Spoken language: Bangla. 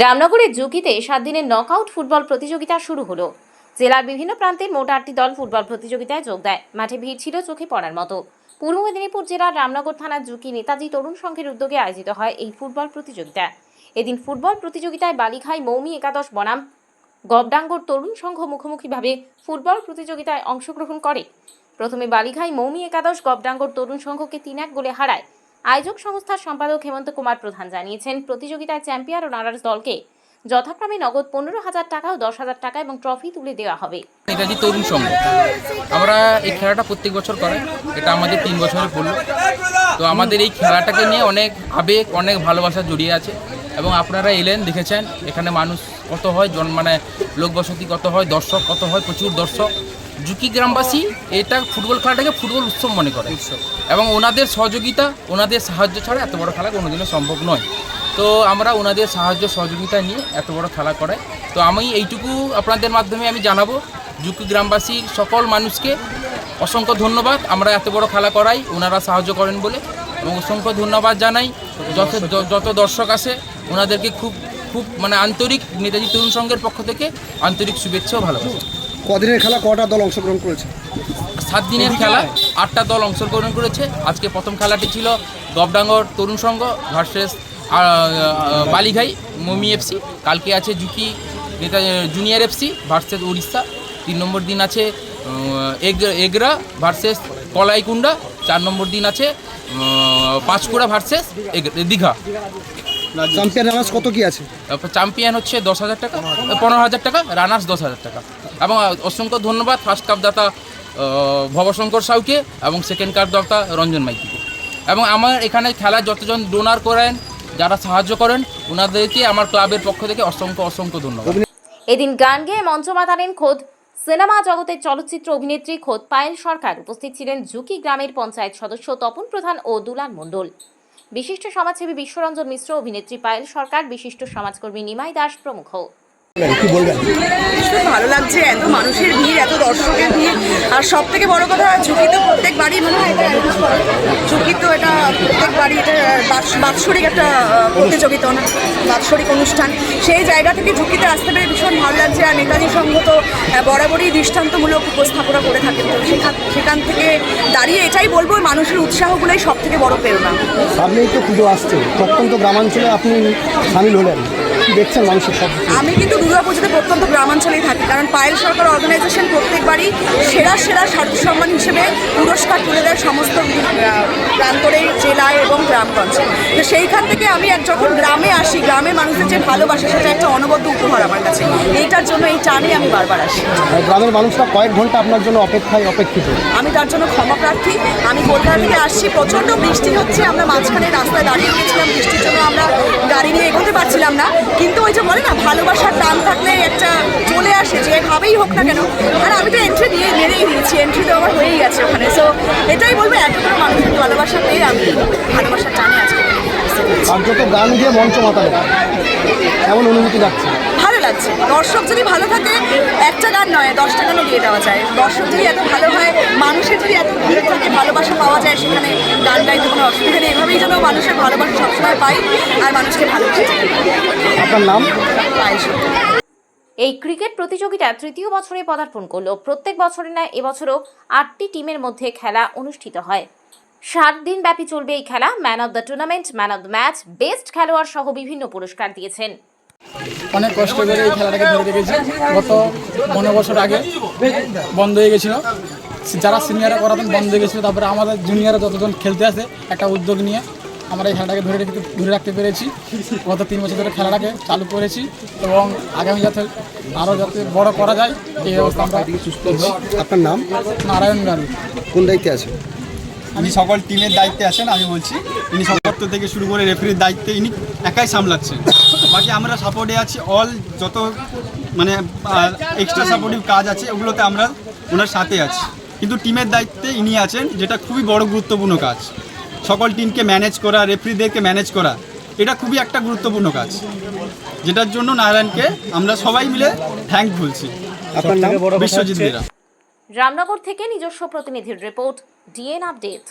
রামনগরের জুকিতে 7 দিনের নকআউট ফুটবল প্রতিযোগিতা শুরু হলো। জেলার বিভিন্ন প্রান্তের মোট 8টি দল ফুটবল প্রতিযোগিতায় যোগ দেয়। মাঠে ভিড় ছিল চোখে পড়ার মতো। পূর্ব মেদিনীপুর জেলার রামনগর থানার জুকি নেতাজি তরুণ সংঘের উদ্যোগে আয়োজিত হয় এই ফুটবল প্রতিযোগিতা। এদিন ফুটবল প্রতিযোগিতায় বালিখাই মৌমি একাদশ বনাম গবডাঙ্গর তরুণ সংঘ মুখোমুখিভাবে ফুটবল প্রতিযোগিতায় অংশগ্রহণ করে। প্রথমে বালিখাই মৌমি একাদশ গবডাঙ্গর তরুণ সংঘকে 3-1 গোলে হারায়। আয়োজক সংস্থার সম্পাদক হেমন্ত কুমার প্রধান জানিয়েছেন, প্রতিযোগিতায় চ্যাম্পিয়ন ও রানার্স দলকে যথাক্রমে নগদ 15,000 টাকা ও 10,000 টাকা এবং ট্রফি তুলে দেওয়া হবে। নেতাজি তরুণ সংঘ আমরা এই খেলাটা প্রত্যেক বছর করে, এটা আমাদের 3 বছরে পড়লো। তো আমাদের এই খেলাটাকে নিয়ে অনেক আবেগ, অনেক ভালোবাসা জড়িয়ে আছে এবং আপনারা এলেন, দেখেছেন এখানে মানুষ কত হয়, মানে লোকবসতি কত হয়, দর্শক কত হয়, প্রচুর দর্শক। জুকি গ্রামবাসী এটা ফুটবল খেলাটাকে ফুটবল উৎসব মনে করে এবং ওনাদের সহযোগিতা, ওনাদের সাহায্য ছাড়া এত বড় খেলা কোনোদিনও সম্ভব নয়। তো আমরা ওনাদের সাহায্য সহযোগিতা নিয়ে এত বড় খেলা করাই। তো আমি এইটুকু আপনাদের মাধ্যমে আমি জানাবো, জুকি গ্রামবাসীর সকল মানুষকে অসংখ্য ধন্যবাদ। আমরা এত বড় খেলা করাই, ওনারা সাহায্য করেন বলে, এবং অসংখ্য ধন্যবাদ জানাই যত দর্শক আসে ওনাদেরকে খুব মানে আন্তরিক নেতাজি তরুণ সংঘের পক্ষ থেকে আন্তরিক শুভেচ্ছা ও ভালোবাসা। কদিনের খেলা, কটা দল অংশগ্রহণ করেছে? 7 দিনের খেলা, 8টা দল অংশগ্রহণ করেছে। আজকে প্রথম খেলাটি ছিল গবডাঙ্গর তরুণ সংঘ ভার্সেস বালিঘাই মৌমি এফসি। কালকে আছে Juki junior FC versus Orissa. 3 নম্বর দিন আছে এগরা ভার্সেস কলাইকুণ্ডা। 4 নম্বর দিন আছে Panchkura versus Digha. Champion runners কত কি আছে? চ্যাম্পিয়ন হচ্ছে 10,000 টাকা, 15,000 টাকা, রানার্স 10,000 টাকা। এবং অসংখ্য ধন্যবাদ ফার্স্ট কাপ দাতা ভবশঙ্কর সাউকে এবং সেকেন্ড কাপ দাতা রঞ্জন মাইতিকে। এবং আমার এখানে খেলা যতজন ডোনার করেন, যারা সাহায্য করেন, ওনাদেরকে আমার ক্লাবের পক্ষ থেকে অসংখ্য ধন্যবাদ। এদিন গান গেয়ে মঞ্চ মাতালেন খোদ সিনেমা জগতের চলচ্চিত্র অভিনেত্রী খোদ পায়েল সরকার। উপস্থিত ছিলেন জুকি গ্রামের পঞ্চায়েত সদস্য তপন প্রধান ও দুলাল মণ্ডল, বিশিষ্ট সমাজসেবী বিশ্বরঞ্জন মিশ্র, অভিনেত্রী পায়েল সরকার, বিশিষ্ট সমাজকর্মী নিমাই দাস প্রমুখ। ভীষণ ভালো লাগছে, এত মানুষের ভিড়, এত দর্শকের ভিড়। আর সব থেকে বড় কথা, ঝুঁকি তো প্রত্যেকবারই মনে হয় ঝুঁকি তো এটা প্রত্যেকবারই এটা বাৎসরিক একটা প্রতিযোগিতা, বাৎসরিক অনুষ্ঠান। সেই জায়গা থেকে ঝুঁকিতে আসতে পেরে ভীষণ ভালো লাগছে। আর নেতাজি সংঘ তো বরাবরই দৃষ্টান্তমূলক উপস্থাপনা করে থাকেন। তো সেখান থেকে দাঁড়িয়ে এটাই বলবো, মানুষের উৎসাহগুলোই সব থেকে বড় প্রেরণা। সামনেই তো পুজো আসছে, প্রত্যন্ত গ্রামাঞ্চলে আপনি সামিল হলেন, দেখছেন মানুষের সব? আমি কিন্তু দুর্গাপুজোতে প্রত্যন্ত গ্রামাঞ্চলেই থাকি, কারণ পায়েল সরকার অর্গানাইজেশন প্রত্যেকবারই সেরা স্বাস্থ্য সম্মান হিসেবে পুরস্কার তুলে দেয় সমস্ত প্রান্তরে, জেলায় এবং গ্রামগঞ্জে। তো সেইখান থেকে আমি যখন গ্রামে আসি, গ্রামের মানুষদের যে ভালোবাসে সেটা একটা অনবদ্য উপহার আমার কাছে। এইটার জন্য এই টানে আমি বারবার আসি। গ্রামের মানুষরা কয়েক ঘন্টা আপনার জন্য অপেক্ষিত। আমি তার জন্য ক্ষমা প্রার্থী। আমি কলকাতা থেকে আসছি, প্রচণ্ড বৃষ্টি হচ্ছে, আমরা মাঝখানে রাস্তায় দাঁড়িয়ে গেছিলাম, বৃষ্টির জন্য আমরা গাড়ি নিয়ে এগোতে পারছিলাম না। কিন্তু ওই যে বলে না, ভালোবাসার টান থাকলে একটা চলে আসে, যেভাবেই হোক না কেন। আর আমি তো এন্ট্রি মেরেই দিয়েছি, এন্ট্রি তো আমার হয়েই গেছে ওখানে। সো এটাই বলবো, এতগুলো মানুষের ভালোবাসা পেয়ে আমি ভালোবাসার টানে আজকে। আর যত গান দিয়ে মঞ্চ মাতালে এমন অনুভূতি লাগছে? ভালো লাগছে। দর্শক যদি ভালো থাকে, একটা গান নয় 10টা গানও দিয়ে দেওয়া যায়। দর্শক যদি এত ভালো হয়, মানুষের যদি এত ভিড় থাকে, ভালোবাসা পাওয়া যায়, সেখানে গান গাইতে কোনো অসুবিধা নেই। এভাবেই যেন মানুষের ভালোবাসা সবসময় পাই আর মানুষকে ভালোবাসে। আপনার নাম? এই ক্রিকেট প্রতিযোগিতা 3য় বছরে পদার্পণ করলো। প্রত্যেক বছরের ন্যায় এবছরও 8টি টিমের মধ্যে খেলা অনুষ্ঠিত হয়। 7 দিন ব্যাপী চলবে এই খেলা। Man of the tournament, man of the match, best খেলোয়াড় সহ বিভিন্ন পুরস্কার দিয়েছেন। অনেক কষ্ট করে এই খেলাটাকে ধরে রেখেছি। গত 15 বছর আগে বন্ধ হয়ে গেছিল, যারা সিনিয়ররা করাতেন বন্ধ হয়ে গেছিলো। তারপরে আমাদের জুনিয়ররা যতজন খেলতে আসে, একটা উদ্যোগ নিয়ে আমরা এই খেলাটাকে ধরে রাখতে পেরেছি। গত 3 বছর ধরে খেলাটাকে চালু করেছি এবং আগামী যাতে আরও যাতে বড় করা যায় এই ব্যবস্থা আমরা সুস্থ করছি। আপনার নাম? নারায়ণ গারু। কোন দায়িত্বে আছে? ইনি সকল টিমের দায়িত্বে আছেন। আমি বলছি, ইনি সপোর্ট থেকে শুরু করে রেফারির দায়িত্বে ইনি একাই সামলাচ্ছেন। বাকি আমরা সাপোর্টে আছি, অল যত মানে এক্সট্রা সাপোর্টিভ কাজ আছে ওগুলোতে আমরা ওনার সাথে আছি। কিন্তু টিমের দায়িত্বে ইনি আছেন, যেটা খুবই বড় গুরুত্বপূর্ণ কাজ। সকল টিমকে ম্যানেজ করা, রেফারিদেরকে ম্যানেজ করা, এটা খুবই একটা গুরুত্বপূর্ণ কাজ, যেটার জন্য নারায়ণকে আমরা সবাই মিলে থ্যাঙ্ক বলছি। আপনার নাম? বিশ্বজিৎ বেরা। রামনগর থেকে নিজস্ব প্রতিনিধির রিপোর্ট, ডিএন আপডেট।